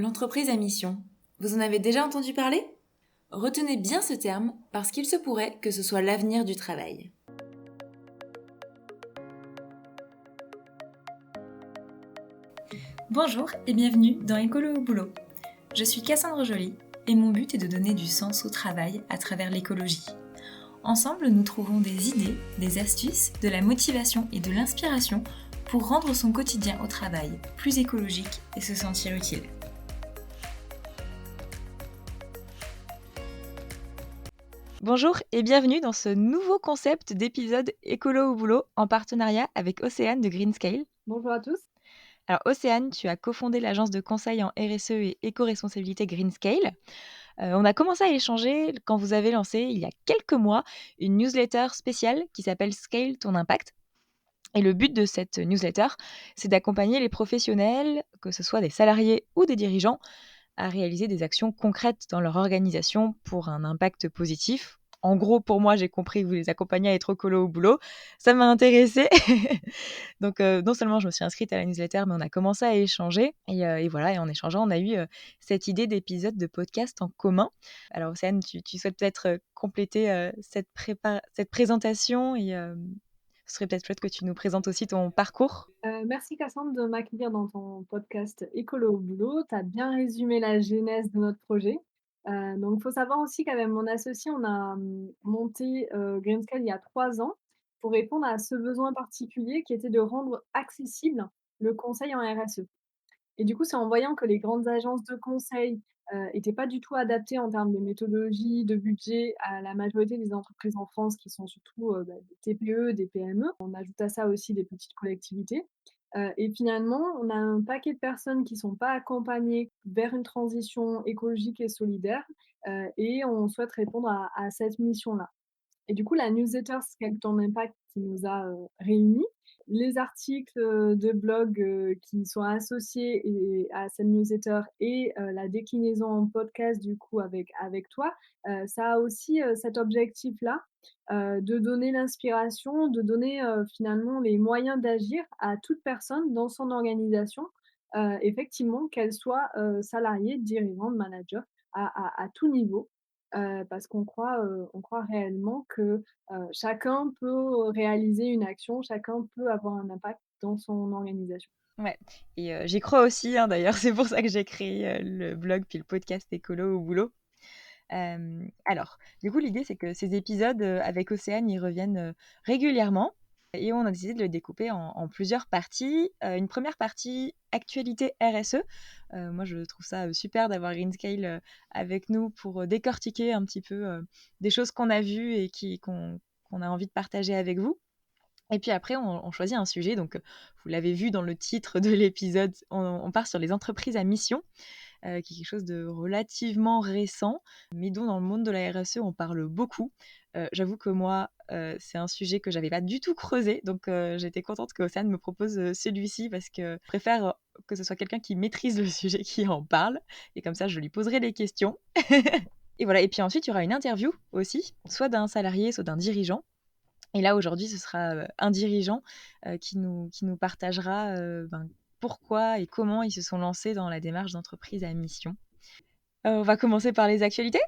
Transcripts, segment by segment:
L'entreprise à mission. Vous en avez déjà entendu parler? Retenez bien ce terme parce qu'il se pourrait que ce soit l'avenir du travail. Bonjour et bienvenue dans Écolo au boulot. Je suis Cassandre Joly et mon but est de donner du sens au travail à travers l'écologie. Ensemble, nous trouvons des idées, des astuces, de la motivation et de l'inspiration pour rendre son quotidien au travail plus écologique et se sentir utile. Bonjour et bienvenue dans ce nouveau concept d'épisode Écolo au boulot en partenariat avec Océane de Greenscale. Bonjour à tous. Alors Océane, tu as cofondé l'agence de conseil en RSE et éco-responsabilité Greenscale. On a commencé à échanger quand vous avez lancé, il y a quelques mois, une newsletter spéciale qui s'appelle Scale ton impact. Et le but de cette newsletter, c'est d'accompagner les professionnels, que ce soit des salariés ou des dirigeants, à réaliser des actions concrètes dans leur organisation pour un impact positif. En gros, pour moi, j'ai compris que vous les accompagnez à être écolo au boulot. Ça m'a intéressée. Donc, non seulement je me suis inscrite à la newsletter, mais on a commencé à échanger. Et voilà, et en échangeant, on a eu cette idée d'épisode de podcast en commun. Alors, Océane, tu souhaites peut-être compléter cette présentation et ce serait peut-être chouette que tu nous présentes aussi ton parcours. Merci Cassandre de m'accueillir dans ton podcast Écolo au boulot. Tu as bien résumé la genèse de notre projet. Donc il faut savoir aussi qu'avec mon associé, on a, monté, Greenscale il y a 3 ans pour répondre à ce besoin particulier qui était de rendre accessible le conseil en RSE. Et du coup, c'est en voyant que les grandes agences de conseil, étaient pas du tout adaptées en termes de méthodologie, de budget à la majorité des entreprises en France qui sont surtout, des TPE, des PME. On ajoute à ça aussi des petites collectivités, et finalement, on a un paquet de personnes qui sont pas accompagnées vers une transition écologique et solidaire, et on souhaite répondre à cette mission-là. Et du coup, la newsletter Scale ton impact qui nous a, réunis, les articles, de blog, qui sont associés à cette newsletter et la déclinaison en podcast du coup avec toi, ça a aussi, cet objectif-là, de donner l'inspiration, de donner, finalement les moyens d'agir à toute personne dans son organisation, effectivement, qu'elle soit, salariée, dirigeante, manager, à tout niveau. Parce on croit réellement que, chacun peut réaliser une action, chacun peut avoir un impact dans son organisation. Ouais, et j'y crois aussi, hein, d'ailleurs, c'est pour ça que j'ai créé le blog puis le podcast Écolo au boulot. Alors, du coup, l'idée, c'est que ces épisodes avec Océane, ils reviennent régulièrement. Et on a décidé de le découper en plusieurs parties. Une première partie, actualité RSE. Moi, je trouve ça super d'avoir Greenscale avec nous pour décortiquer un petit peu des choses qu'on a vues et qu'on a envie de partager avec vous. Et puis après, on choisit un sujet. Donc, vous l'avez vu dans le titre de l'épisode, on part sur les entreprises à mission, qui est quelque chose de relativement récent, mais dont dans le monde de la RSE, on parle beaucoup. J'avoue que moi, c'est un sujet que j'avais pas du tout creusé, donc j'étais contente que Océane me propose celui-ci parce que je préfère que ce soit quelqu'un qui maîtrise le sujet qui en parle, et comme ça, je lui poserai des questions. Et voilà, et puis ensuite, il y aura une interview aussi, soit d'un salarié, soit d'un dirigeant. Et là, aujourd'hui, ce sera un dirigeant qui nous partagera pourquoi et comment ils se sont lancés dans la démarche d'entreprise à mission. On va commencer par les actualités.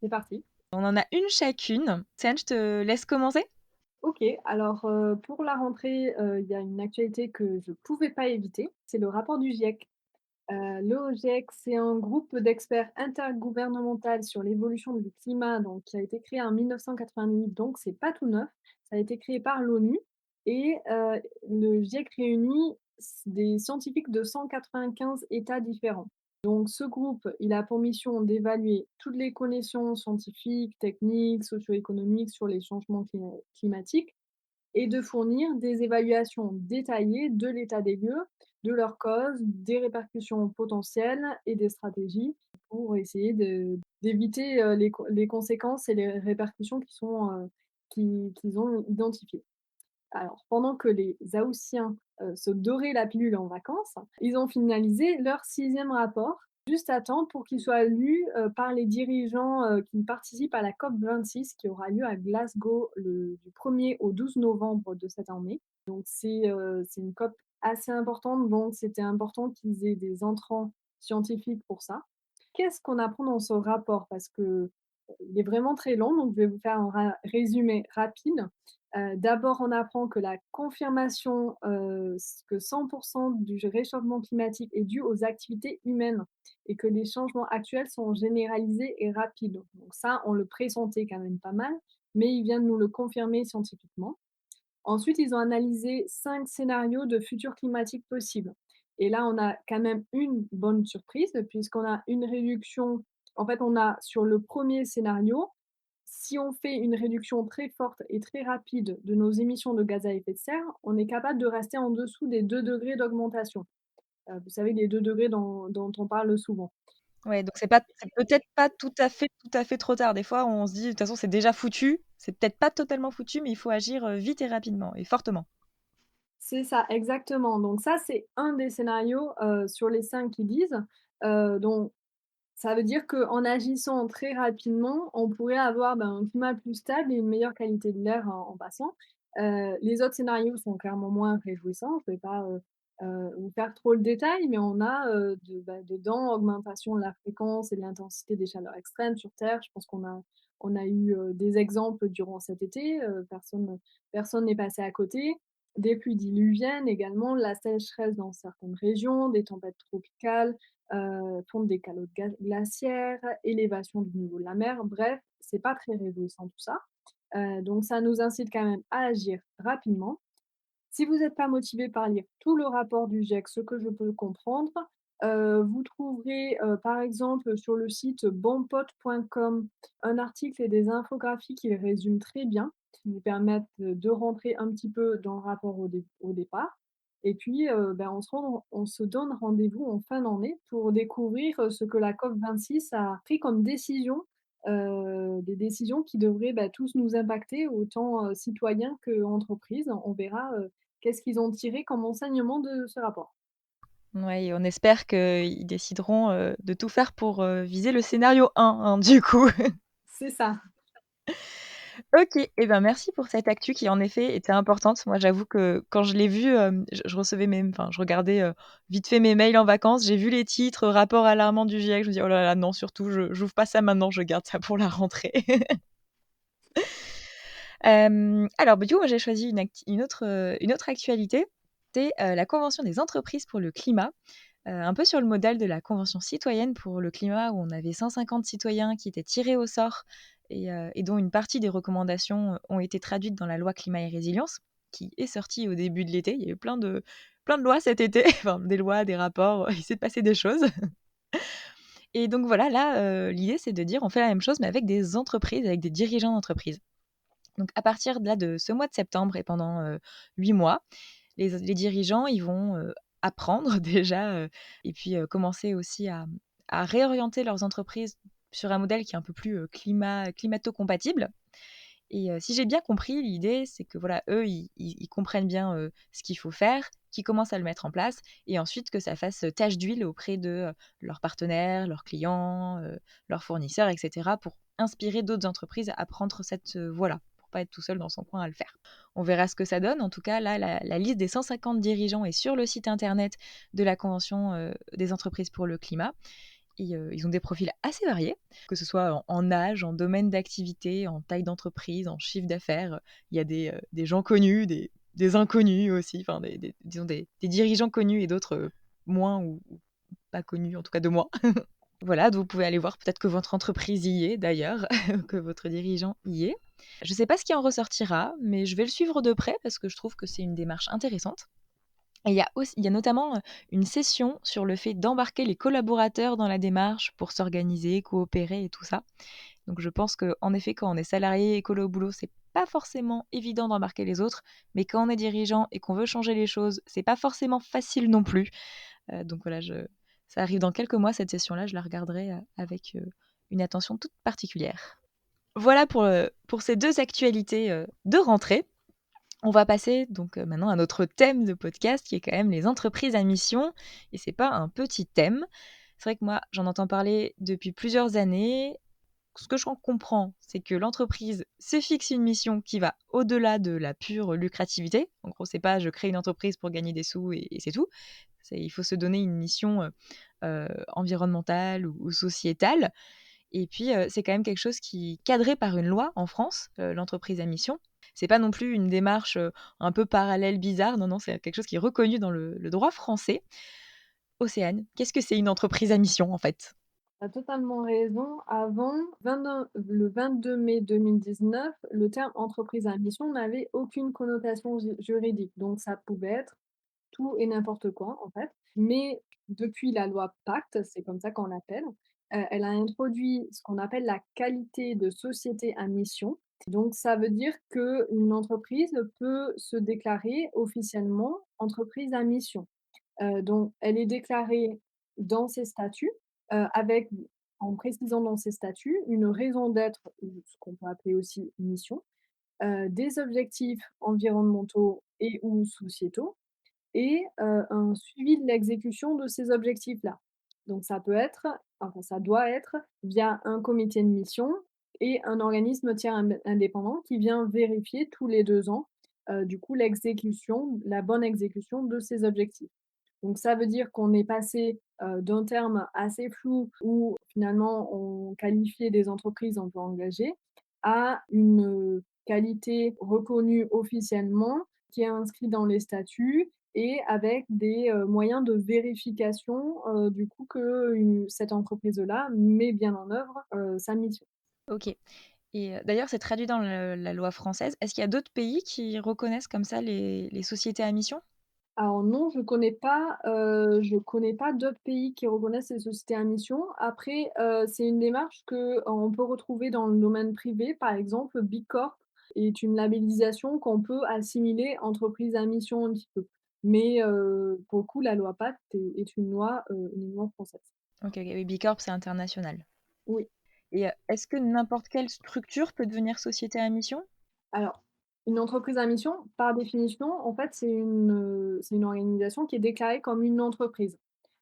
C'est parti. On en a une chacune. Tiens, je te laisse commencer. OK, alors, pour la rentrée, il y a une actualité que je pouvais pas éviter, c'est le rapport du GIEC. Le GIEC, c'est un groupe d'experts intergouvernemental sur l'évolution du climat, donc qui a été créé en 1988, donc c'est pas tout neuf. Ça a été créé par l'ONU et le GIEC réunit des scientifiques de 195 États différents. Donc ce groupe, il a pour mission d'évaluer toutes les connaissances scientifiques, techniques, socio-économiques sur les changements climatiques et de fournir des évaluations détaillées de l'état des lieux, de leurs causes, des répercussions potentielles et des stratégies pour essayer d'éviter, les conséquences et les répercussions qu'ils ont identifiées. Alors, pendant que les Haussiens, se doraient la pilule en vacances, ils ont finalisé leur 6e rapport, juste à temps pour qu'il soit lu, par les dirigeants, qui participent à la COP26 qui aura lieu à Glasgow du 1er au 12 novembre de cette année. Donc c'est une COP assez importante, donc c'était important qu'ils aient des entrants scientifique pour ça. Qu'est-ce qu'on apprend dans ce rapport? Parce que, il est vraiment très long, donc je vais vous faire un résumé rapide. D'abord, on apprend que la confirmation, que 100 du réchauffement climatique est dû aux activités humaines et que les changements actuels sont généralisés et rapides. Donc ça, on le pressentait quand même pas mal, mais il vient de nous le confirmer scientifiquement. Ensuite, ils ont analysé 5 scénarios de futur climatique possibles. Et là, on a quand même une bonne surprise puisqu'on a une réduction. En fait, on a sur le premier scénario, si on fait une réduction très forte et très rapide de nos émissions de gaz à effet de serre, on est capable de rester en dessous des 2 degrés d'augmentation. Vous savez, les 2 degrés dont on parle souvent. Ouais, donc c'est peut-être pas tout à fait trop tard. Des fois, on se dit: «De toute façon, c'est déjà foutu». C'est peut-être pas totalement foutu, mais il faut agir, vite et rapidement et fortement. C'est ça, exactement. Donc ça, c'est un des scénarios, sur les 5 qu'ils disent. Donc ça veut dire qu'en agissant très rapidement, on pourrait avoir, un climat plus stable et une meilleure qualité de l'air en passant. Les autres scénarios sont clairement moins réjouissants. Je ne vais pas, vous faire trop le détail, mais on a, dedans augmentation de la fréquence et de l'intensité des chaleurs extrêmes sur Terre. Je pense qu'on a eu, des exemples durant cet été, personne n'est passé à côté. Des pluies diluviennes également, la sécheresse dans certaines régions, des tempêtes tropicales, fonte des calottes glaciaires, élévation du niveau de la mer. Bref, c'est pas très réjouissant tout ça. Donc ça nous incite quand même à agir rapidement. Si vous n'êtes pas motivé par lire tout le rapport du GIEC, ce que je peux comprendre, vous trouverez, par exemple, sur le site bonpote.com, un article et des infographies qui le résument très bien, qui vous permettent, de rentrer un petit peu dans le rapport au départ et puis, on se donne rendez-vous en fin d'année pour découvrir, ce que la COP26 a pris comme décision, des décisions qui devraient, tous nous impacter autant, citoyens qu'entreprises. On verra, qu'est-ce qu'ils ont tiré comme enseignement de ce rapport? Ouais et on espère qu'ils décideront, de tout faire pour, viser le scénario 1, hein, du coup. C'est ça. OK et ben, merci pour cette actu qui, en effet, était importante. Moi, j'avoue que quand je l'ai vue, je recevais mes enfin, je regardais, vite fait mes mails en vacances. J'ai vu les titres, rapport alarmant du GIEC. Je me dis: «Oh là là, non, surtout, je j'ouvre pas ça maintenant, je garde ça pour la rentrée». Alors, bah, du coup, moi, j'ai choisi une autre actualité. C'est, la convention des entreprises pour le climat, un peu sur le modèle de la convention citoyenne pour le climat où on avait 150 citoyens qui étaient tirés au sort et dont une partie des recommandations, ont été traduites dans la loi climat et résilience, qui est sortie au début de l'été. Il y a eu plein de lois cet été, enfin des lois, des rapports, il s'est passé des choses et donc voilà, là, l'idée c'est de dire on fait la même chose mais avec des entreprises, avec des dirigeants d'entreprises. Donc à partir de là, de ce mois de septembre et pendant, 8 mois, les dirigeants, ils vont, apprendre déjà, et puis, commencer aussi à réorienter leurs entreprises sur un modèle qui est un peu plus, climato-compatible et si j'ai bien compris, l'idée, c'est que voilà, eux, ils comprennent bien, ce qu'il faut faire, qu'ils commencent à le mettre en place et ensuite que ça fasse, tache d'huile auprès de, leurs partenaires, leurs clients, leurs fournisseurs et cetera pour inspirer d'autres entreprises à prendre cette, voie-là, pour pas être tout seul dans son coin à le faire. On verra ce que ça donne. En tout cas, là, la liste des 150 dirigeants est sur le site internet de la convention, des entreprises pour le climat et ils ont des profils assez variés, que ce soit en âge, en domaine d'activité, en taille d'entreprise, en chiffre d'affaires. Il y a des gens connus, des inconnus aussi, enfin disons des dirigeants connus et d'autres, moins ou pas connus, en tout cas de moins. Voilà, donc vous pouvez aller voir, peut-être que votre entreprise y est d'ailleurs, que votre dirigeant y est. Je ne sais pas ce qui en ressortira, mais je vais le suivre de près parce que je trouve que c'est une démarche intéressante. Et il y a notamment, une session sur le fait d'embarquer les collaborateurs dans la démarche pour s'organiser, coopérer et tout ça. Donc je pense qu'en effet, quand on est salarié écolo au boulot, c'est pas forcément évident d'embarquer les autres, mais quand on est dirigeant et qu'on veut changer les choses, c'est pas forcément facile non plus. Donc voilà, je ça arrive dans quelques mois cette session-là, je la regarderai, avec, une attention toute particulière. Voilà pour ces 2 actualités, de rentrée. On va passer donc maintenant à notre thème de podcast qui est quand même les entreprises à mission et c'est pas un petit thème. C'est vrai que moi, j'en entends parler depuis plusieurs années. Ce que j'en comprends, c'est que l'entreprise se fixe une mission qui va au-delà de la pure lucrativité. En gros, c'est pas: «Je crée une entreprise pour gagner des sous et c'est tout». Il faut se donner une mission, environnementale ou sociétale. Et puis, c'est quand même quelque chose qui est cadré par une loi en France, l'entreprise à mission. C'est pas non plus une démarche, un peu parallèle, bizarre. Non, non, c'est quelque chose qui est reconnu dans le droit français. Océane, qu'est-ce que c'est une entreprise à mission, en fait? Tu as totalement raison. Avant, 22 mai 2019, le terme entreprise à mission n'avait aucune connotation juridique. Donc ça pouvait être tout et n'importe quoi, en fait. Mais depuis la loi Pacte, c'est comme ça qu'on l'appelle, elle a introduit ce qu'on appelle la qualité de société à mission. Donc ça veut dire qu'une entreprise peut se déclarer officiellement entreprise à mission. Donc elle est déclarée dans ses statuts, avec en précisant dans ses statuts une raison d'être, ou ce qu'on peut appeler aussi une mission, des objectifs environnementaux et ou sociétaux et un suivi de l'exécution de ces objectifs-là. Donc ça peut être, enfin ça doit être via un comité de mission et un organisme tiers indépendant qui vient vérifier tous les 2 ans, du coup l'exécution, la bonne exécution de ces objectifs. Donc ça veut dire qu'on est passé, d'un terme assez flou où finalement on qualifiait des entreprises un peu engagées à une, qualité reconnue officiellement qui est inscrite dans les statuts et avec des, moyens de vérification, du coup que cette entreprise-là met bien en œuvre, sa mission. OK. Et d'ailleurs, c'est traduit dans la loi française. Est-ce qu'il y a d'autres pays qui reconnaissent comme ça les sociétés à mission? Alors non, je connais pas d'autres pays qui reconnaissent les sociétés à mission. Après, c'est une démarche que on peut retrouver dans le domaine privé. Par exemple, B Corp est une labellisation qu'on peut assimiler entreprise à mission un petit peu. Mais, pour le coup, la loi Pacte est une loi française. OK, OK, oui, B Corp, c'est international. Oui. Et est-ce que n'importe quelle structure peut devenir société à mission? Alors, une entreprise à mission, par définition, en fait, c'est une organisation qui est déclarée comme une entreprise.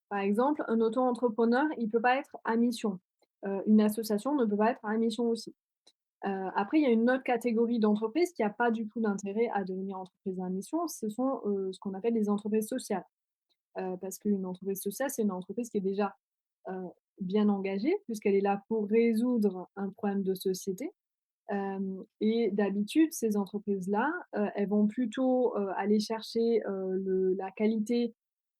Par exemple, un auto-entrepreneur, il peut pas être à mission. Une association ne peut pas être à mission aussi. Après, il y a une autre catégorie d'entreprises qui a pas du tout d'intérêt à devenir entreprise à mission, ce sont, ce qu'on appelle les entreprises sociales. Parce qu'une entreprise sociale, c'est une entreprise qui est déjà, heu, bien engagée puisqu'elle est là pour résoudre un problème de société. Et d'habitude, ces entreprises-là, elles vont plutôt, aller chercher, le la qualité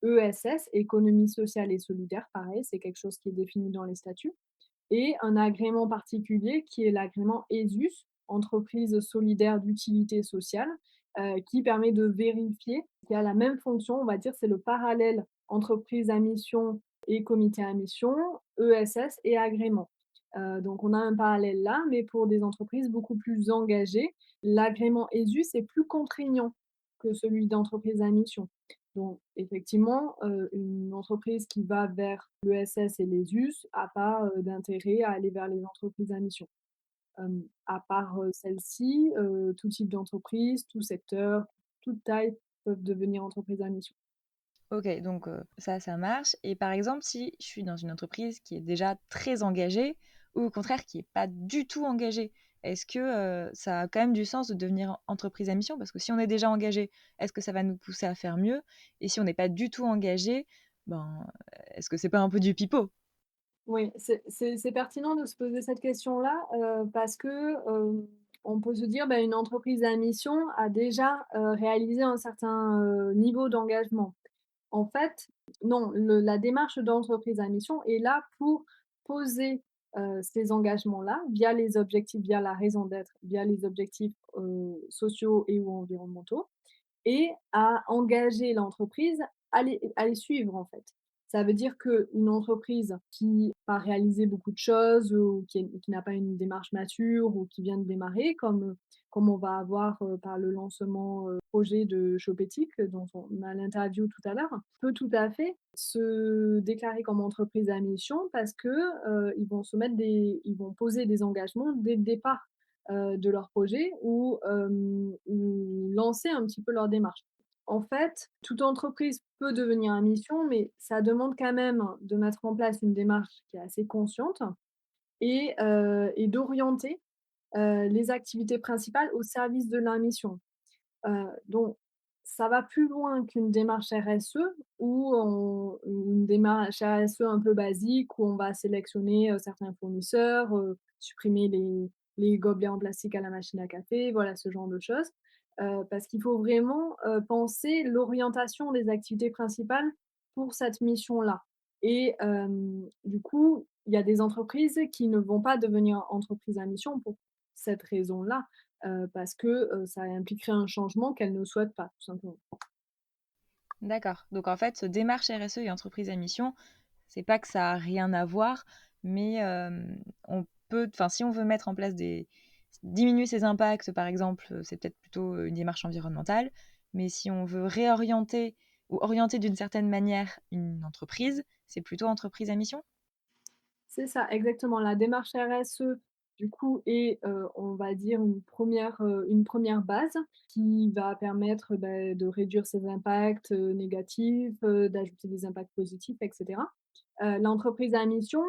ESS, économie sociale et solidaire, pareil, c'est quelque chose qui est défini dans les statuts et un agrément particulier qui est l'agrément ESUS, entreprise solidaire d'utilité sociale, qui permet de vérifier qu'il y a la même fonction, on va dire, c'est le parallèle entreprise à mission et comité à mission, ESS et agrément. Donc on a un parallèle là, mais pour des entreprises beaucoup plus engagées, l'agrément ESUS est plus contraignant que celui d'entreprise à mission. Donc effectivement, une entreprise qui va vers l'ESS et l'ESUS a pas, d'intérêt à aller vers les entreprises à mission. À part, celles-ci, tout type d'entreprise, tout secteur, toute taille peuvent devenir entreprises à mission. OK, donc ça marche. Et par exemple, si je suis dans une entreprise qui est déjà très engagée ou au contraire qui est pas du tout engagée, est-ce que, ça a quand même du sens de devenir entreprise à mission? Parce que si on est déjà engagé, est-ce que ça va nous pousser à faire mieux? Et si on n'est pas du tout engagé, ben, est-ce que c'est pas un peu du pipeau? Oui, c'est pertinent de se poser cette question-là, parce que, on peut se dire, bah, une entreprise à mission a déjà, réalisé un certain, niveau d'engagement. En fait, non, la démarche d'entreprise à mission est là pour poser, ces engagements-là via les objectifs, via la raison d'être, via les objectifs, sociaux et ou environnementaux et à engager l'entreprise à les suivre, en fait. Ça veut dire qu'une entreprise qui a réalisé beaucoup de choses ou qui n'a pas une démarche mature ou qui vient de démarrer, comme on va avoir, par le lancement, projet de Shopétique, dont on a l'interview tout à l'heure, peut tout à fait se déclarer comme entreprise à mission parce que, ils vont poser des engagements dès le départ de leur projet ou lancer un petit peu leur démarche. En fait, toute entreprise peut devenir à mission, mais ça demande quand même de mettre en place une démarche qui est assez consciente et d'orienter, les activités principales au service de la mission. Donc ça va plus loin qu'une démarche RSE une démarche RSE un peu basique où on va sélectionner, certains fournisseurs, supprimer les gobelets en plastique à la machine à café, voilà ce genre de choses. Parce qu'il faut vraiment, penser l'orientation des activités principales pour cette mission-là et du coup, il y a des entreprises qui ne vont pas devenir entreprises à mission pour cette raison-là, parce que, ça impliquerait un changement qu'elles ne souhaitent pas, tout simplement. D'accord. Donc en fait, démarche RSE et entreprise à mission, c'est pas que ça a rien à voir, mais on peut, enfin, si on veut mettre en place des diminuer ses impacts, par exemple, c'est peut-être plutôt une démarche environnementale. Mais si on veut réorienter ou orienter d'une certaine manière une entreprise, c'est plutôt entreprise à mission? C'est ça, exactement. La démarche RSE, du coup, est, on va dire une première base qui va permettre, de réduire ses impacts, négatifs, d'ajouter des impacts positifs et cetera. L'entreprise à mission,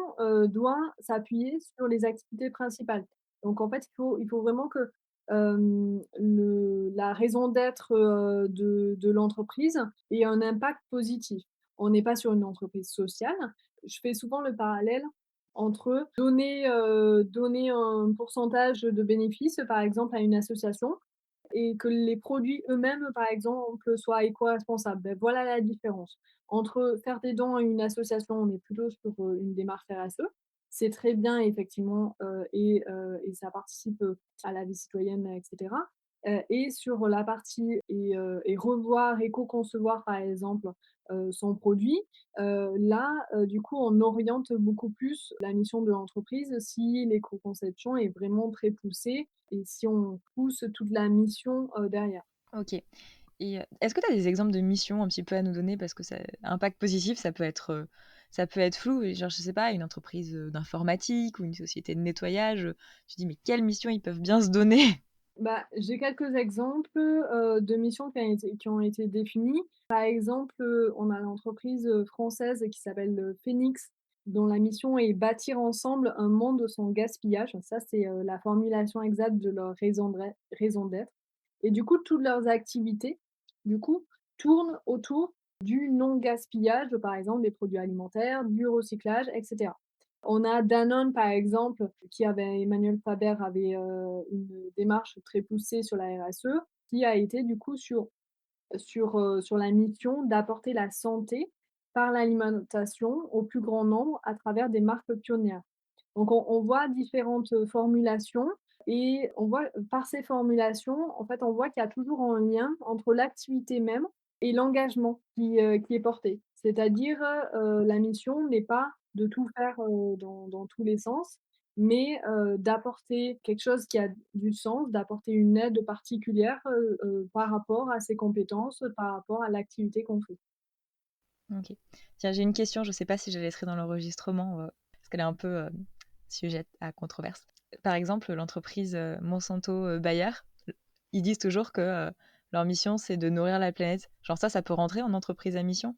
doit s'appuyer sur les activités principales. Donc en fait, il faut vraiment que, le la raison d'être, de l'entreprise ait un impact positif. On n'est pas sur une entreprise sociale. Je fais souvent le parallèle entre donner un pourcentage de bénéfices, par exemple, à une association et que les produits eux-mêmes, par exemple, soient éco-responsables. Beh, voilà la différence. Entre faire des dons à une association, on est plutôt sur, une démarche RSE. C'est très bien effectivement, et ça participe, à la vie citoyenne et cetera. Et sur la partie et revoir, éco-concevoir par exemple, son produit, là, du coup, on oriente beaucoup plus la mission de l'entreprise si l'éco-conception est vraiment très poussée et si on pousse toute la mission, derrière. OK. Et est-ce que tu as des exemples de missions un petit peu à nous donner? Parce que ça impact positif, ça peut être flou et genre, je sais pas, une entreprise, d'informatique ou une société de nettoyage, tu te dis: «Mais quelle mission ils peuvent bien se donner?» Bah, j'ai quelques exemples, de missions qui ont été définies. Par exemple, on a l'entreprise, française qui s'appelle, Phoenix, dont la mission est «Bâtir ensemble un monde sans gaspillage». Ça, c'est, la formulation exacte de leur raison d'être et du coup, toutes leurs activités, du coup, tournent autour du non-gaspillage, par exemple des produits alimentaires, du recyclage et cetera. On a Danone, par exemple, Emmanuel Faber avait, une démarche très poussée sur la RSE, qui a été du coup sur la mission d'apporter la santé par l'alimentation au plus grand nombre à travers des marques pionnières. Donc on voit différentes, formulations et on voit par ces formulations, en fait, on voit qu'il y a toujours un lien entre l'activité même et l'engagement qui est porté. C'est-à-dire, la mission n'est pas de tout faire, dans tous les sens, mais d'apporter quelque chose qui a du sens, d'apporter une aide particulière, par rapport à ses compétences, par rapport à l'activité qu'on fait. OK. Tiens, j'ai une question, je sais pas si je la laisserai dans l'enregistrement, parce qu'elle est un peu, sujette à controverse. Par exemple, l'entreprise, Monsanto, Bayer, ils disent toujours que, leur mission, c'est de nourrir la planète. Genre ça peut rentrer en entreprise à mission?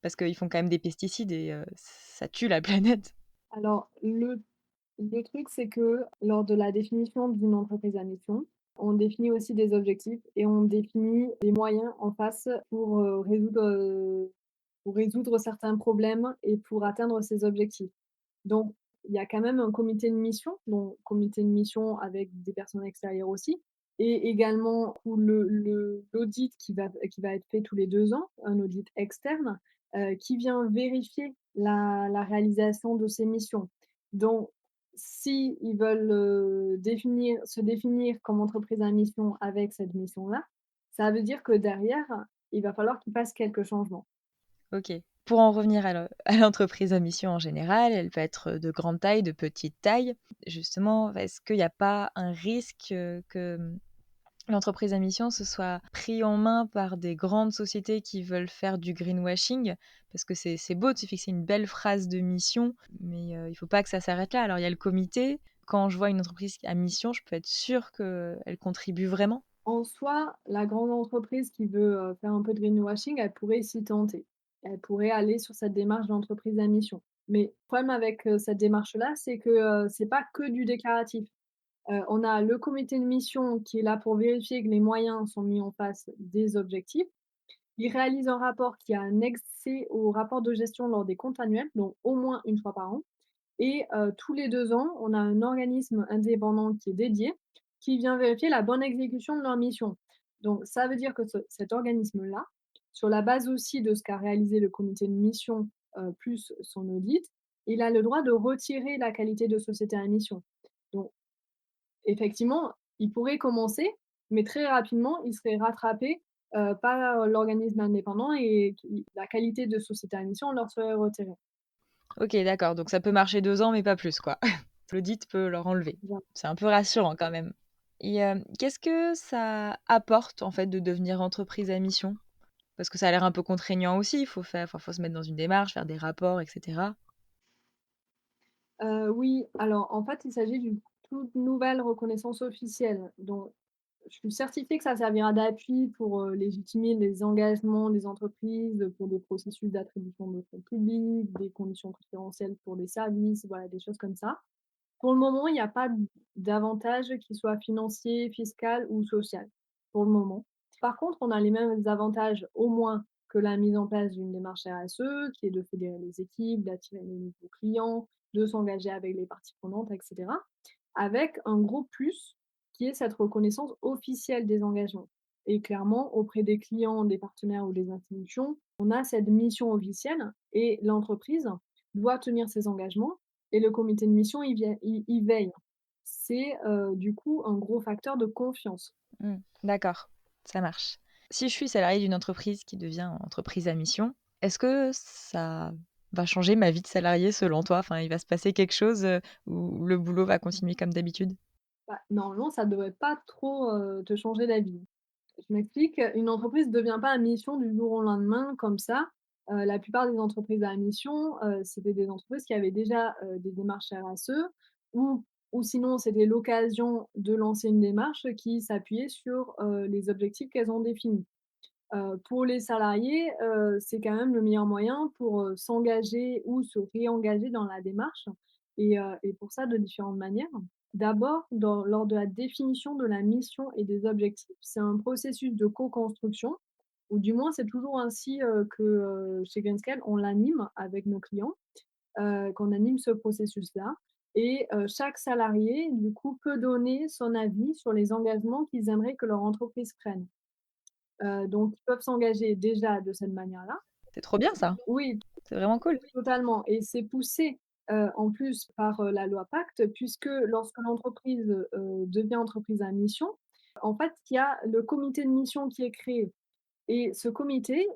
Parce qu'ils font quand même des pesticides et ça tue la planète. Alors le truc, c'est que lors de la définition d'une entreprise à mission, on définit aussi des objectifs et on définit des moyens en face pour résoudre certains problèmes et pour atteindre ces objectifs. Donc, il y a quand même un comité de mission, donc comité de mission avec des personnes extérieures aussi et également où l'audit qui va être fait tous les 2 ans, un audit externe, qui vient vérifier la réalisation de ces missions. Donc si ils veulent, se définir comme entreprise à mission avec cette mission-là, ça veut dire que derrière, il va falloir qu'ils fassent quelques changements. OK. Pour en revenir à l'entreprise à mission en général, elle peut être de grande taille, de petite taille. Justement, est-ce qu'il n'y a pas un risque, que, l'entreprise à mission se soit pris en main par des grandes sociétés qui veulent faire du greenwashing? Parce que c'est beau de se fixer une belle phrase de mission, mais il faut pas que ça s'arrête là. Alors il y a le comité. Quand je vois une entreprise à mission, je peux être sûre qu'elle contribue vraiment? En soi, la grande entreprise qui veut, faire un peu de greenwashing, elle pourrait s'y tenter. Elle pourrait aller sur cette démarche d'entreprise à mission. Mais le problème avec, cette démarche-là, c'est que, c'est pas que du déclaratif. On a le comité de mission qui est là pour vérifier que les moyens sont mis en face des objectifs Ils réalisent un rapport qui a un accès au rapport de gestion lors des comptes annuels, donc au moins une fois par an. Et tous les 2 ans, on a un organisme indépendant qui est dédié, qui vient vérifier la bonne exécution de leur mission. Donc ça veut dire que cet organisme-là, sur la base aussi de ce qu'a réalisé le comité de mission, plus son audit, il a le droit de retirer la qualité de société à mission. Donc effectivement, il pourrait commencer, mais très rapidement, il serait rattrapé, par l'organisme indépendant et qui la qualité de société à mission leur serait retirée. OK, d'accord, donc ça peut marcher 2 ans, mais pas plus, quoi. L'audit peut leur enlever. C'est un peu rassurant quand même et qu'est-ce que ça apporte, en fait, de devenir entreprise à mission? Parce que ça a l'air un peu contraignant aussi, il faut faire enfin, faut se mettre dans une démarche, faire des rapports et cetera. Oui, alors en fait, il s'agit d'une toute nouvelle reconnaissance officielle. Donc, je suis certifiée que ça servira d'appui pour, légitimer les engagements des entreprises, pour des processus d'attribution de fonds publics, des conditions préférentielles pour des services, voilà, des choses comme ça. Pour le moment, il n'y a pas d'avantage qui soit financier, fiscal ou social, pour le moment. Par contre, on a les mêmes avantages au moins que la mise en place d'une démarche RSE, qui est de fédérer les équipes, d'attirer les nouveaux clients, de s'engager avec les parties prenantes, et cetera. Avec un gros plus qui est cette reconnaissance officielle des engagements. Et clairement, auprès des clients, des partenaires ou des institutions, on a cette mission officielle et l'entreprise doit tenir ses engagements et le comité de mission y veille. C'est, du coup un gros facteur de confiance. Mmh, d'accord, ça marche. Si je suis salariée d'une entreprise qui devient entreprise à mission, est-ce que ça va changer ma vie de salariée selon toi? Enfin, il va se passer quelque chose, ou le boulot va continuer comme d'habitude? Bah, normalement, ça devrait pas trop, te changer la vie. Je m'explique, une entreprise ne devient pas à mission du jour au lendemain comme ça. La plupart des entreprises à mission, c'était des entreprises qui avaient déjà, des démarches RSE ou sinon c'était l'occasion de lancer une démarche qui s'appuyait sur, les objectifs qu'elles ont définis. Pour les salariés, c'est quand même le meilleur moyen pour, s'engager ou se réengager dans la démarche et pour ça de différentes manières. D'abord, lors de la définition de la mission et des objectifs, c'est un processus de co-construction ou du moins c'est toujours ainsi, que, chez Greenscale on l'anime avec nos clients, qu'on anime ce processus-là et chaque salarié du coup peut donner son avis sur les engagements qu'ils aimeraient que leur entreprise prenne. Donc ils peuvent s'engager déjà de cette manière-là. C'est trop bien ça, Oui, c'est vraiment cool. totalement et c'est poussé, en plus par, la loi Pacte puisque lorsque l'entreprise, devient entreprise à mission, en fait, il y a le comité de mission qui est créé et ce comité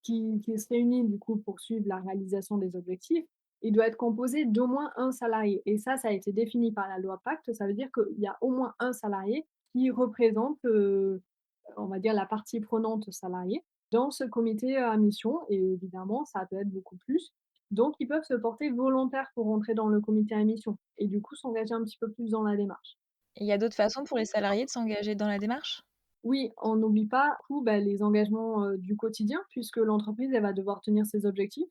qui se réunit du coup pour suivre la réalisation des objectifs, il doit être composé d'au moins un salarié et ça a été défini par la loi Pacte. Ça veut dire qu'il y a au moins un salarié qui représente, on va dire la partie prenante salariée dans ce comité, à mission et évidemment ça peut être beaucoup plus. Donc ils peuvent se porter volontaires pour rentrer dans le comité à mission et du coup s'engager un petit peu plus dans la démarche. Et il y a d'autres façons pour les salariés de s'engager dans la démarche? Oui, on n'oublie pas, du coup, bah, les engagements, du quotidien puisque l'entreprise, elle va devoir tenir ses objectifs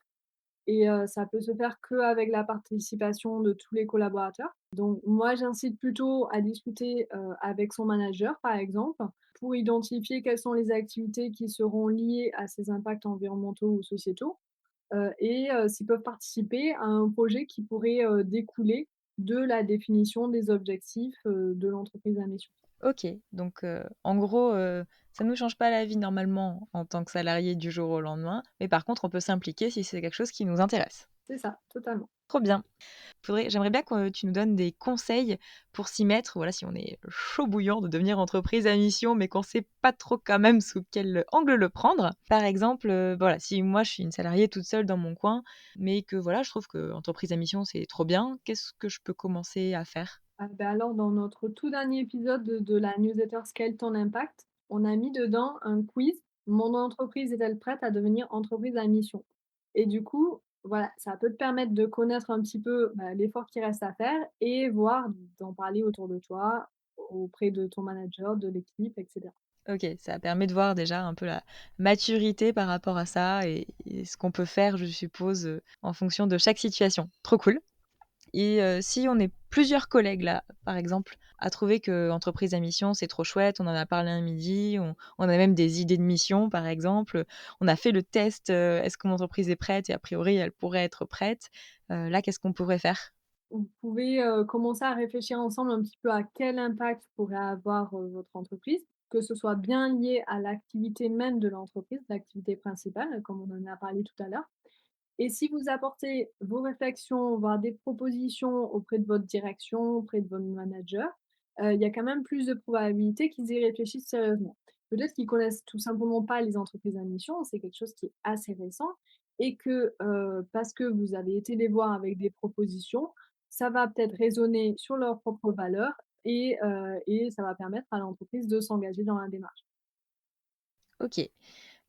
et ça peut se faire qu'avec la participation de tous les collaborateurs. Donc moi, j'incite plutôt à discuter, avec son manager, par exemple, pour identifier quelles sont les activités qui seront liées à ces impacts environnementaux ou sociétaux, et s'ils peuvent participer à un projet qui pourrait, découler de la définition des objectifs, de l'entreprise à mission. OK, donc en gros, ça nous change pas la vie normalement en tant que salarié du jour au lendemain, mais par contre on peut s'impliquer si c'est quelque chose qui nous intéresse. C'est ça, totalement. Trop bien. J'aimerais bien que tu nous donnes des conseils pour s'y mettre, voilà, si on est chaud bouillant de devenir entreprise à mission, mais qu'on sait pas trop quand même sous quel angle le prendre. Par exemple, voilà, si moi je suis une salariée toute seule dans mon coin, mais que voilà, je trouve que entreprise à mission, c'est trop bien, qu'est-ce que je peux commencer à faire? Ah bah, alors dans notre tout dernier épisode de la newsletter Scale ton impact, on a mis dedans un quiz: «Mon entreprise est-elle prête à devenir entreprise à mission?» et du coup, voilà, ça peut te permettre de connaître un petit peu, bah, l'effort qui reste à faire et voir d'en parler autour de toi, auprès de ton manager, de l'équipe et cetera. OK, ça permet de voir déjà un peu la maturité par rapport à ça et ce qu'on peut faire, je suppose, en fonction de chaque situation. Trop cool et si on n'est plusieurs collègues là, par exemple, à trouver que Entreprise à mission, c'est trop chouette, on en a parlé un midi, on a même des idées de mission, par exemple. On a fait le test, est-ce que mon entreprise est prête? Et a priori, elle pourrait être prête. Là, qu'est-ce qu'on pourrait faire? Vous pouvez, commencer à réfléchir ensemble un petit peu à quel impact pourrait avoir, votre entreprise, que ce soit bien lié à l'activité même de l'entreprise, l'activité principale, comme on en a parlé tout à l'heure. Et si vous apportez vos réflexions, voire des propositions auprès de votre direction, auprès de votre manager, il y a quand même plus de probabilités qu'ils y réfléchissent sérieusement. Peut-être qu'ils connaissent tout simplement pas les entreprises à mission, c'est quelque chose qui est assez récent et que, parce que vous avez été les voir avec des propositions, ça va peut-être résonner sur leurs propres valeurs et ça va permettre à l'entreprise de s'engager dans la démarche. OK.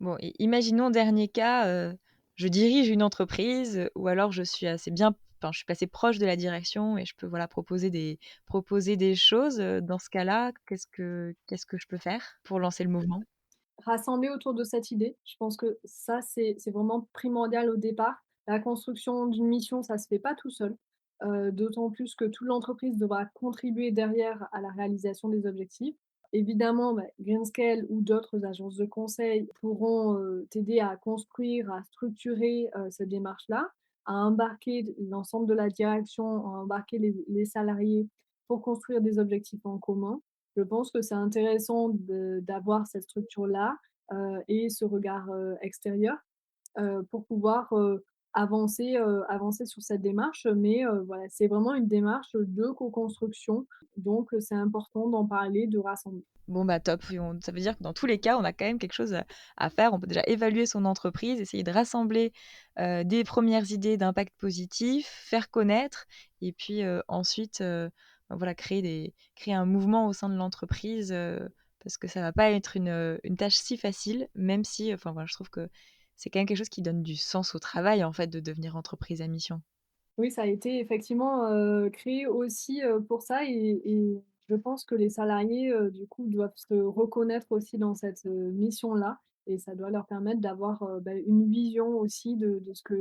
Bon, et imaginons dernier cas, je dirige une entreprise, ou alors je suis assez bien enfin, je suis assez proche de la direction et je peux, voilà, proposer des choses, dans ce cas-là, qu'est-ce que je peux faire pour lancer le mouvement? Rassembler autour de cette idée, je pense que ça, c'est vraiment primordial au départ. La construction d'une mission, ça se fait pas tout seul, d'autant plus que toute l'entreprise devra contribuer derrière à la réalisation des objectifs. Évidemment, bah, Greenscale ou d'autres agences de conseil pourront, t'aider à construire, à structurer, cette démarche-là, à embarquer l'ensemble de la direction, à embarquer les salariés pour construire des objectifs en commun. Je pense que c'est intéressant d'avoir cette structure-là, et ce regard, extérieur, pour pouvoir, avancer sur cette démarche. Mais, voilà, c'est vraiment une démarche de co-construction, donc c'est important d'en parler, de rassembler. Bon, bah, top, oui, on ça veut dire que dans tous les cas, on a quand même quelque chose à faire. On peut déjà évaluer son entreprise, essayer de rassembler, des premières idées d'impact positif, faire connaître et puis, ensuite, bah, voilà, créer un mouvement au sein de l'entreprise, parce que ça va pas être une tâche si facile, même si, enfin, voilà, je trouve que c'est quand même quelque chose qui donne du sens au travail, en fait, de devenir entreprise à mission. Oui, ça a été effectivement, créé aussi, pour ça et je pense que les salariés, du coup, doivent se reconnaître aussi dans cette, mission-là et ça doit leur permettre d'avoir, bah, une vision aussi de ce que,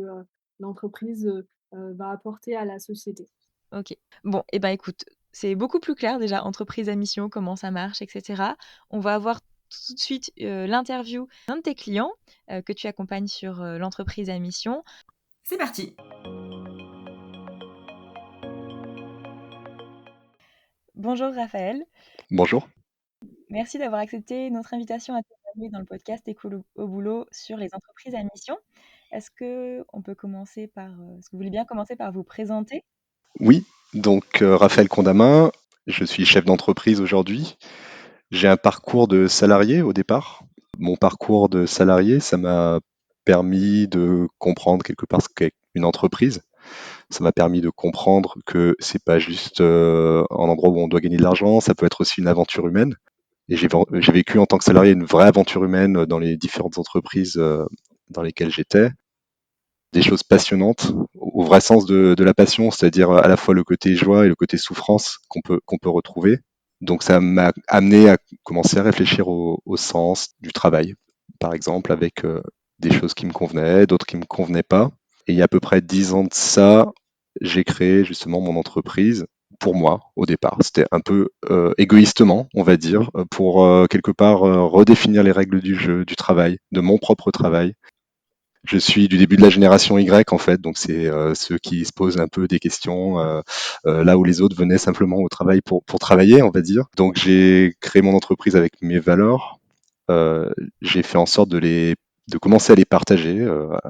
l'entreprise, va apporter à la société. OK. Bon, et ben, écoute, c'est beaucoup plus clair déjà, entreprise à mission, comment ça marche et cetera. On va avoir tout de suite, l'interview d'un de tes clients, que tu accompagnes sur, l'entreprise à mission. C'est parti. Bonjour Raphaël, Bonjour. merci d'avoir accepté notre invitation à témoigner dans le podcast Écolo au boulot sur les entreprises à mission. Est-ce que vous voulez bien commencer par vous présenter? Oui, donc Raphaël Condamin, je suis chef d'entreprise aujourd'hui. J'ai un parcours de salarié au départ. Mon parcours de salarié, ça m'a permis de comprendre quelque part ce qu'est une entreprise. Ça m'a permis de comprendre que c'est pas juste un endroit où on doit gagner de l'argent, ça peut être aussi une aventure humaine. Et j'ai vécu en tant que salarié une vraie aventure humaine dans les différentes entreprises dans lesquelles j'étais. Des choses passionnantes, au vrai sens de la passion, c'est-à-dire à la fois le côté joie et le côté souffrance qu'on peut retrouver. Donc ça m'a amené à commencer à réfléchir au sens du travail, par exemple, avec des choses qui me convenaient, d'autres qui me convenaient pas. Et il y a à peu près 10 ans de ça, j'ai créé justement mon entreprise pour moi au départ. C'était un peu égoïstement, on va dire, pour quelque part redéfinir les règles du jeu, du travail, de mon propre travail. Je suis du début de la génération Y en fait, donc c'est ceux qui se posent un peu des questions là où les autres venaient simplement au travail pour travailler, on va dire. Donc j'ai créé mon entreprise avec mes valeurs. J'ai fait en sorte de commencer à les partager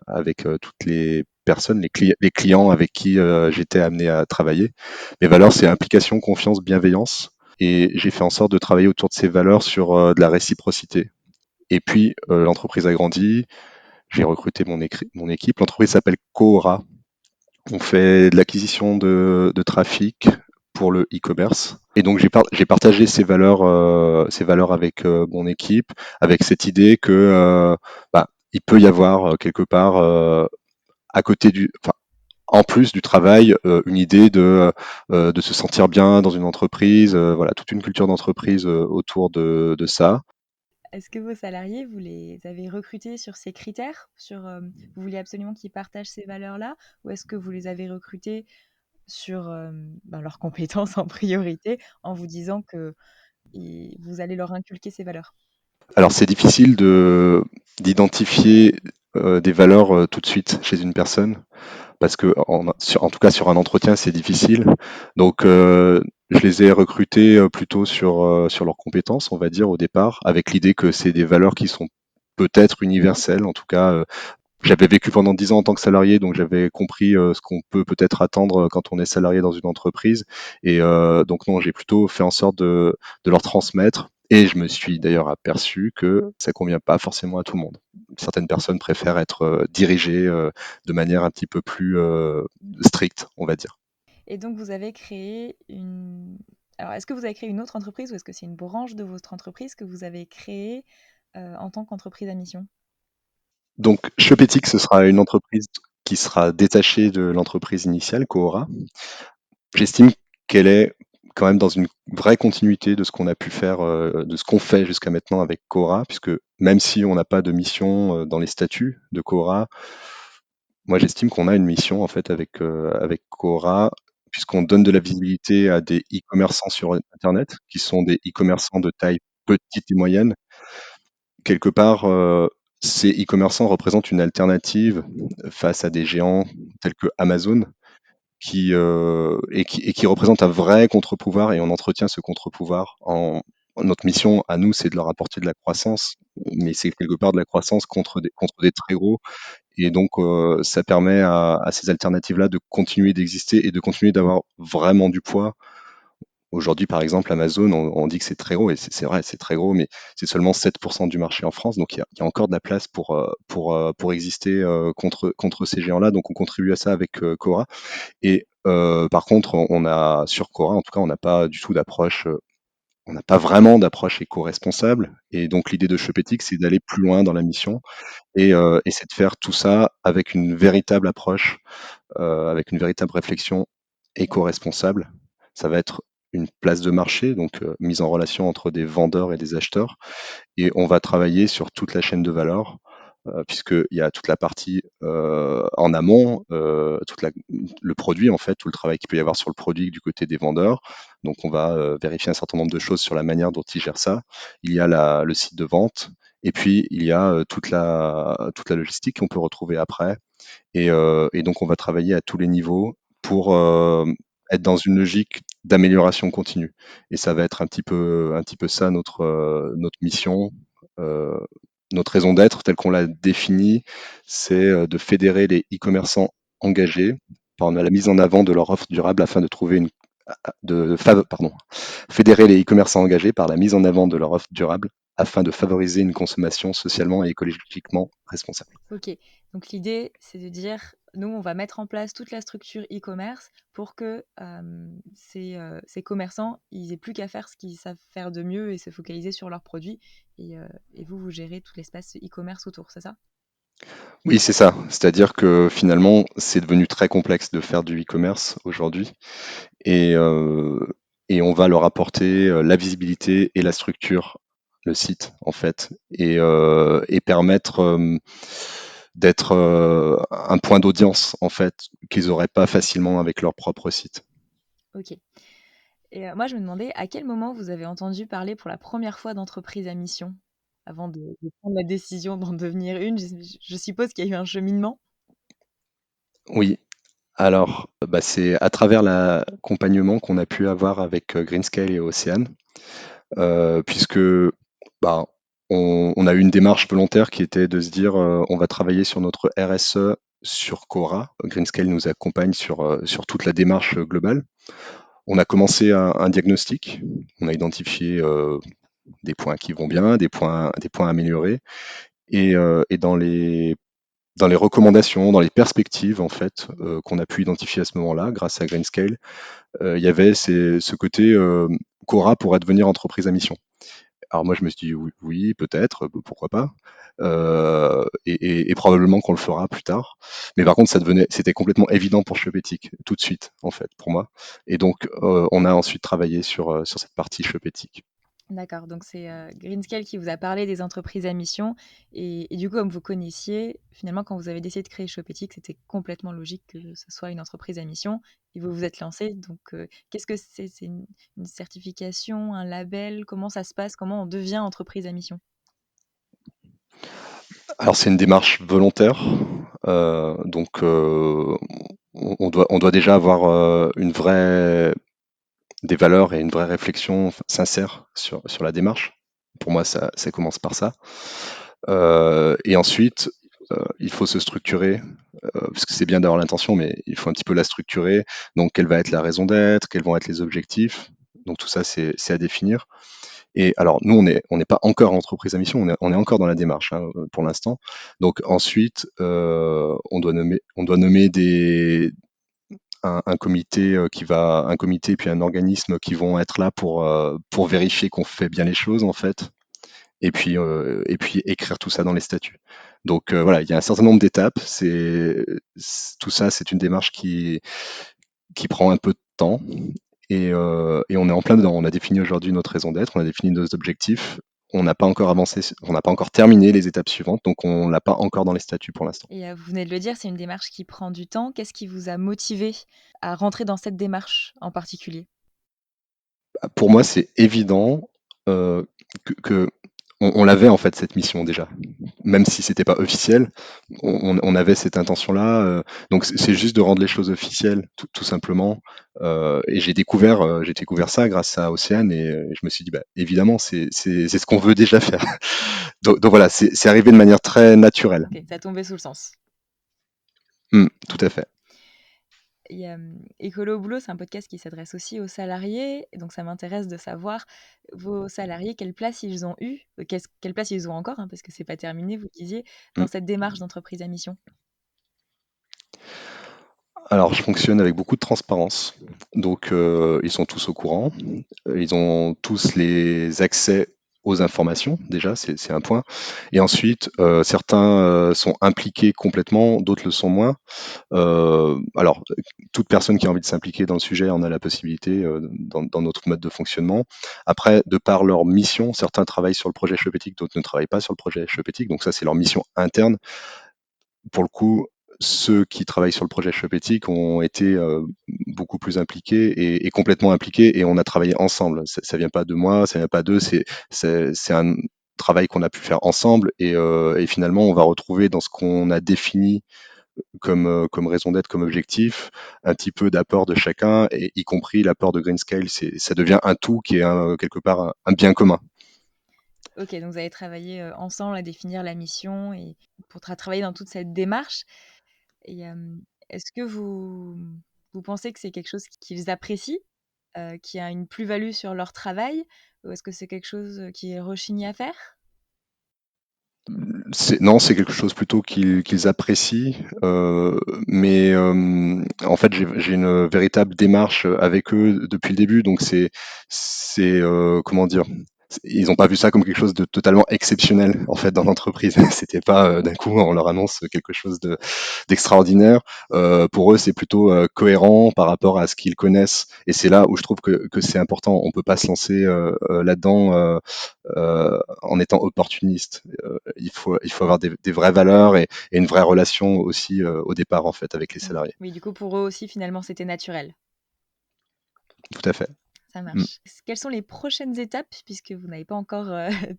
avec toutes les personnes, les clients avec qui j'étais amené à travailler. Mes valeurs, c'est implication, confiance, bienveillance. Et j'ai fait en sorte de travailler autour de ces valeurs sur de la réciprocité. Et puis l'entreprise a grandi, j'ai recruté mon équipe. L'entreprise s'appelle Coora. On fait de l'acquisition de trafic pour le e-commerce. Et donc j'ai partagé ces valeurs avec mon équipe, avec cette idée que bah, il peut y avoir quelque part à côté enfin, en plus du travail, une idée de se sentir bien dans une entreprise, voilà, toute une culture d'entreprise autour de ça. Est-ce que vos salariés, vous les avez recrutés sur ces critères? Vous vouliez absolument qu'ils partagent ces valeurs-là? Ou est-ce que vous les avez recrutés sur, leurs compétences en priorité, en vous disant que vous allez leur inculquer ces valeurs? Alors c'est difficile d'identifier des valeurs tout de suite chez une personne, parce que en tout cas sur un entretien c'est difficile. Donc je les ai recrutés plutôt sur leurs compétences, on va dire au départ, avec l'idée que c'est des valeurs qui sont peut-être universelles. En tout cas, j'avais vécu pendant 10 ans en tant que salarié, donc j'avais compris ce qu'on peut peut-être attendre quand on est salarié dans une entreprise. Et donc non, j'ai plutôt fait en sorte de leur transmettre. Et je me suis d'ailleurs aperçu que ça convient pas forcément à tout le monde. Certaines personnes préfèrent être dirigées de manière un petit peu plus stricte, on va dire. Et donc vous avez créé une alors est-ce que vous avez créé une autre entreprise ou est-ce que c'est une branche de votre entreprise que vous avez créée, en tant qu'entreprise à mission? Donc, Shopetix, ce sera une entreprise qui sera détachée de l'entreprise initiale, Coora. J'estime qu'elle est quand même dans une vraie continuité de ce qu'on a pu faire, de ce qu'on fait jusqu'à maintenant avec Coora, puisque même si on n'a pas de mission dans les statuts de Coora, moi j'estime qu'on a une mission en fait avec Coora, puisqu'on donne de la visibilité à des e-commerçants sur Internet, qui sont des e-commerçants de taille petite et moyenne. Quelque part, ces e-commerçants représentent une alternative face à des géants tels que Amazon, qui représente un vrai contre-pouvoir, et on entretient ce contre-pouvoir. Notre mission à nous, c'est de leur apporter de la croissance, mais c'est quelque part de la croissance contre des très gros. Et donc, ça permet à ces alternatives-là de continuer d'exister et de continuer d'avoir vraiment du poids. Aujourd'hui, par exemple, Amazon, on dit que c'est très gros, et c'est vrai, c'est très gros, mais c'est seulement 7% du marché en France, donc il y a encore de la place pour exister contre ces géants-là. Donc on contribue à ça avec Cora. Et par contre, on a sur Cora, en tout cas, on n'a pas du tout d'approche, on n'a pas vraiment d'approche éco-responsable. Et donc l'idée de Shopetix, c'est d'aller plus loin dans la mission, et c'est de faire tout ça avec une véritable approche, avec une véritable réflexion éco-responsable. Ça va être une place de marché, donc mise en relation entre des vendeurs et des acheteurs, et on va travailler sur toute la chaîne de valeur, puisqu'il y a toute la partie en amont, le produit en fait, tout le travail qu'il peut y avoir sur le produit du côté des vendeurs. Donc on va vérifier un certain nombre de choses sur la manière dont ils gèrent ça. Il y a le site de vente, et puis il y a toute la logistique qu'on peut retrouver après. Et donc on va travailler à tous les niveaux pour être dans une logique d'amélioration continue. Et ça va être un petit peu ça notre mission, euh, notre raison d'être telle qu'on l'a définie, c'est de fédérer les e-commerçants engagés par la mise en avant de leur offre durable afin de trouver pardon, fédérer les e-commerçants engagés par la mise en avant de leur offre durable afin de favoriser une consommation socialement et écologiquement responsable. OK, donc l'idée, c'est de dire: «Nous, on va mettre en place toute la structure e-commerce pour que, ces commerçants, ils aient plus qu'à faire ce qu'ils savent faire de mieux et se focaliser sur leurs produits» et vous, vous gérez tout l'espace e-commerce autour, c'est ça? Oui, c'est ça. C'est-à-dire que finalement, c'est devenu très complexe de faire du e-commerce aujourd'hui, et, euh, et on va leur apporter la visibilité et la structure, le site en fait, et permettre d'être un point d'audience en fait qu'ils n'auraient pas facilement avec leur propre site. OK. Et moi, je me demandais à quel moment vous avez entendu parler pour la première fois d'entreprise à mission? Avant de prendre la décision d'en devenir une, je suppose qu'il y a eu un cheminement? Oui, alors bah, c'est à travers l'accompagnement qu'on a pu avoir avec Greenscale et Océane, puisque bah, on a eu une démarche volontaire qui était de se dire on va travailler sur notre RSE sur Cora. Greenscale nous accompagne sur toute la démarche globale. On a commencé un diagnostic, on a identifié des points qui vont bien, des points à améliorer, et dans les recommandations, dans les perspectives en fait qu'on a pu identifier à ce moment-là grâce à Greenscale, il y avait ce côté Cora pourrait devenir entreprise à mission. Alors moi, je me suis dit: «Oui, oui, peut-être, pourquoi pas?» Et probablement qu'on le fera plus tard. Mais par contre, c'était complètement évident pour Shopétique, tout de suite, en fait, pour moi. Et donc, on a ensuite travaillé sur cette partie Shopétique. D'accord, donc c'est Greenscale qui vous a parlé des entreprises à mission. Et du coup, comme vous connaissiez, finalement, quand vous avez décidé de créer Shopétique, c'était complètement logique que ce soit une entreprise à mission. Et vous vous êtes lancé. Donc, qu'est-ce que c'est? C'est une certification, un label? Comment ça se passe? Comment on devient entreprise à mission? Alors c'est une démarche volontaire, donc on doit déjà avoir des valeurs et une vraie réflexion sincère sur la démarche. Pour moi, ça commence par ça. Et ensuite, il faut se structurer, parce que c'est bien d'avoir l'intention, mais il faut un petit peu la structurer. Donc, quelle va être la raison d'être, quels vont être les objectifs. Donc, tout ça, c'est à définir. Et alors, nous, on n'est pas encore entreprise à mission, on est encore dans la démarche hein, pour l'instant. Donc, ensuite, on doit nommer un comité un comité puis un organisme qui vont être là pour vérifier qu'on fait bien les choses en fait et puis écrire tout ça dans les statuts. Donc voilà, il y a un certain nombre d'étapes. Tout ça, c'est une démarche qui prend un peu de temps et on est en plein dedans. On a défini aujourd'hui notre raison d'être, on a défini nos objectifs. On n'a pas encore avancé, on n'a pas encore terminé les étapes suivantes, donc on l'a pas encore dans les statuts pour l'instant. Et vous venez de le dire, c'est une démarche qui prend du temps. Qu'est-ce qui vous a motivé à rentrer dans cette démarche en particulier? Pour moi, c'est évident euh, que on l'avait en fait cette mission déjà, même si c'était pas officiel, on avait cette intention-là. Donc c'est juste de rendre les choses officielles, tout simplement. Et j'ai découvert ça grâce à Océane et je me suis dit, bah, évidemment, c'est ce qu'on veut déjà faire. Donc voilà, c'est arrivé de manière très naturelle. Ok, ça tombait sous le sens. Tout à fait. Et Écolo au boulot, c'est un podcast qui s'adresse aussi aux salariés. Et donc, ça m'intéresse de savoir, vos salariés, quelle place ils ont eu, quelle place ils ont encore, hein, parce que c'est pas terminé, vous le disiez, dans Mm. cette démarche d'entreprise à mission. Alors, je fonctionne avec beaucoup de transparence. Donc, ils sont tous au courant. Ils ont tous les accès aux informations, déjà, c'est un point. Et ensuite, certains sont impliqués complètement, d'autres le sont moins. Alors, toute personne qui a envie de s'impliquer dans le sujet en a la possibilité dans notre mode de fonctionnement. Après, de par leur mission, certains travaillent sur le projet Shopétique, d'autres ne travaillent pas sur le projet Shopétique. Donc ça, c'est leur mission interne. Pour le coup, ceux qui travaillent sur le projet Shopétique ont été beaucoup plus impliqués et complètement impliqués et on a travaillé ensemble. Ça vient pas de moi, ça vient pas d'eux, c'est un travail qu'on a pu faire ensemble et finalement on va retrouver dans ce qu'on a défini comme raison d'être, comme objectif, un petit peu d'apport de chacun, et y compris l'apport de Greenscale. Ça devient un tout qui est quelque part un bien commun. Ok, donc vous avez travaillé ensemble à définir la mission et pour travailler dans toute cette démarche. Et est-ce que vous pensez que c'est quelque chose qu'ils apprécient, qui a une plus-value sur leur travail, ou est-ce que c'est quelque chose qui est rechigné à faire? Non, c'est quelque chose plutôt qu'ils apprécient, mais en fait, j'ai une véritable démarche avec eux depuis le début, donc comment dire, ils n'ont pas vu ça comme quelque chose de totalement exceptionnel en fait dans l'entreprise. C'était pas d'un coup on leur annonce quelque chose d'extraordinaire. Pour eux, c'est plutôt cohérent par rapport à ce qu'ils connaissent, et c'est là où je trouve que c'est important. On peut pas se lancer là-dedans en étant opportuniste. Il faut avoir des vraies valeurs et une vraie relation aussi au départ en fait avec les Mm. salariés. Oui, du coup, pour eux aussi, finalement, c'était naturel. Tout à fait. Ça Mm. marche. Quelles sont les prochaines étapes, puisque vous n'avez pas encore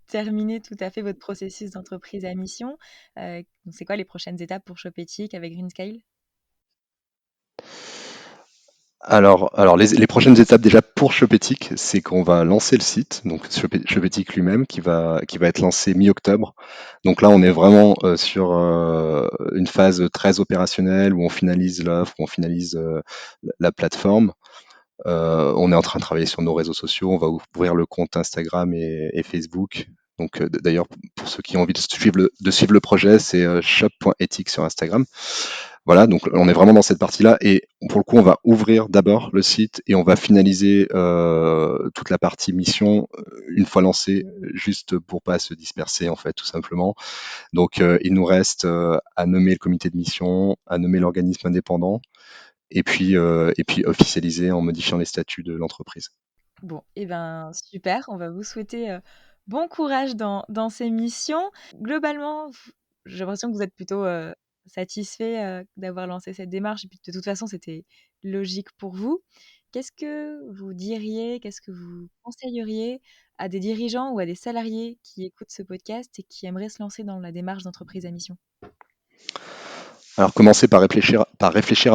terminé tout à fait votre processus d'entreprise à mission? Donc c'est quoi les prochaines étapes pour Shopétique avec Greenscale? Alors les prochaines étapes déjà pour Shopétique, c'est qu'on va lancer le site, donc Shopétique lui-même, qui va être lancé mi-octobre. Donc là, on est vraiment sur une phase très opérationnelle où on finalise l'offre, où on finalise la plateforme. On est en train de travailler sur nos réseaux sociaux. On va ouvrir le compte Instagram et Facebook. Donc, d'ailleurs, pour ceux qui ont envie de suivre le projet, c'est shop.ethics sur Instagram. Voilà, donc on est vraiment dans cette partie-là. Et pour le coup, on va ouvrir d'abord le site et on va finaliser toute la partie mission une fois lancée, juste pour pas se disperser, en fait, tout simplement. Donc, il nous reste à nommer le comité de mission, à nommer l'organisme indépendant et puis officialiser en modifiant les statuts de l'entreprise. Bon, et ben, super, on va vous souhaiter, bon courage dans ces missions. Globalement, j'ai l'impression que vous êtes plutôt, satisfait, d'avoir lancé cette démarche et puis de toute façon, c'était logique pour vous. Qu'est-ce que vous diriez, qu'est-ce que vous conseilleriez à des dirigeants ou à des salariés qui écoutent ce podcast et qui aimeraient se lancer dans la démarche d'entreprise à mission? Alors commencez par réfléchir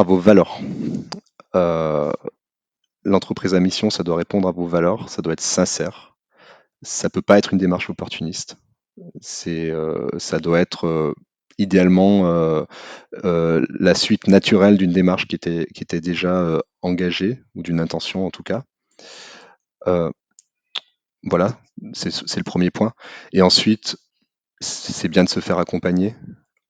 à vos valeurs. Euh, L'entreprise à mission, ça doit répondre à vos valeurs, ça doit être sincère. Ça peut pas être une démarche opportuniste. Ça doit être idéalement la suite naturelle d'une démarche qui était déjà engagée, ou d'une intention en tout cas. Euh, voilà, c'est le premier point. Et ensuite, c'est bien de se faire accompagner.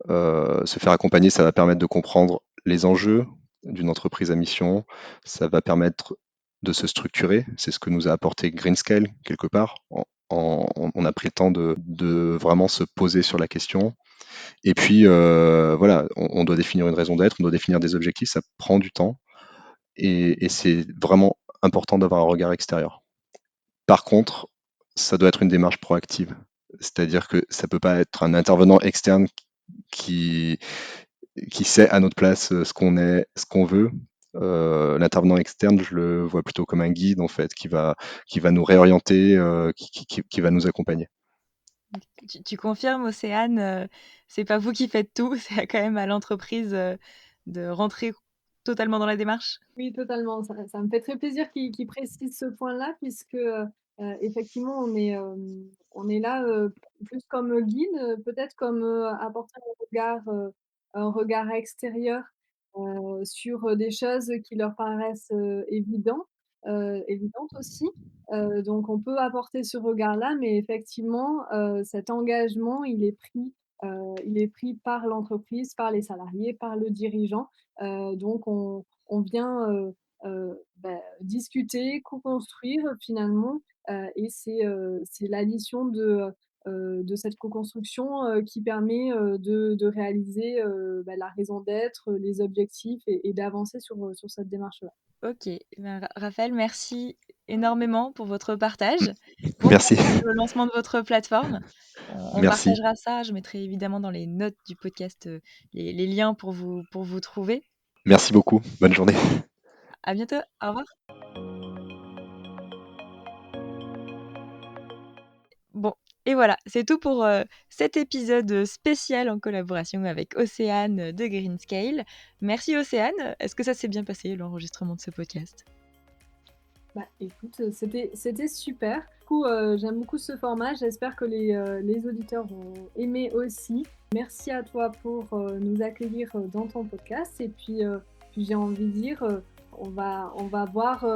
Se faire accompagner, ça va permettre de comprendre les enjeux d'une entreprise à mission, ça va permettre de se structurer. C'est ce que nous a apporté Greenscale, quelque part. On a pris le temps de vraiment se poser sur la question. Et puis, voilà, on doit définir une raison d'être, on doit définir des objectifs, ça prend du temps. Et c'est vraiment important d'avoir un regard extérieur. Par contre, ça doit être une démarche proactive. C'est-à-dire que ça peut pas être un intervenant externe qui, qui sait à notre place ce qu'on est, ce qu'on veut. L'intervenant externe, je le vois plutôt comme un guide en fait, qui va nous réorienter, qui va nous accompagner. Tu confirmes, Océane, c'est pas vous qui faites tout, c'est quand même à l'entreprise, de rentrer totalement dans la démarche? Oui, totalement. Ça me fait très plaisir qu'il précise ce point-là puisque, effectivement, on est là, plus comme guide, peut-être comme, apporter un regard extérieur, sur, des choses qui leur paraissent, évidentes aussi. Donc on peut apporter ce regard-là, mais effectivement, cet engagement, il est pris par l'entreprise, par les salariés, par le dirigeant. Donc on vient, discuter, co-construire finalement, et c'est l'addition de cette co-construction, qui permet, de réaliser, la raison d'être, les objectifs et d'avancer sur cette démarche-là. OK. Ben, Raphaël, merci énormément pour votre partage. Bon Merci, courage pour le lancement de votre plateforme. On merci, partagera ça, je mettrai évidemment dans les notes du podcast, les liens pour vous trouver. merci beaucoup. Bonne journée. À bientôt, au revoir. Bon, et voilà, c'est tout pour, cet épisode, spécial en collaboration avec Océane, de Greenscale. Merci Océane. Est-ce que ça s'est bien passé l'enregistrement de ce podcast? Bah, écoute, c'était super. Du coup, j'aime beaucoup ce format. J'espère que les auditeurs vont aimer aussi. Merci à toi pour, nous accueillir, dans ton podcast et puis j'ai envie de dire, on va voir,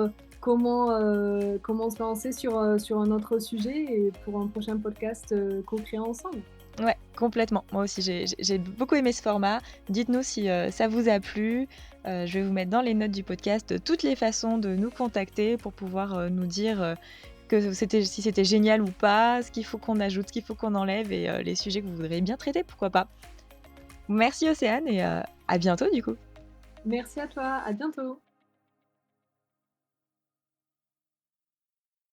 comment se lancer sur un autre sujet et pour un prochain podcast, co-créé ensemble. Ouais, complètement. Moi aussi, j'ai beaucoup aimé ce format. Dites-nous si, ça vous a plu. Je vais vous mettre dans les notes du podcast, toutes les façons de nous contacter pour pouvoir, nous dire, que si c'était génial ou pas, ce qu'il faut qu'on ajoute, ce qu'il faut qu'on enlève et les sujets que vous voudriez bien traiter, pourquoi pas. Merci Océane et à bientôt du coup. Merci à toi, à bientôt.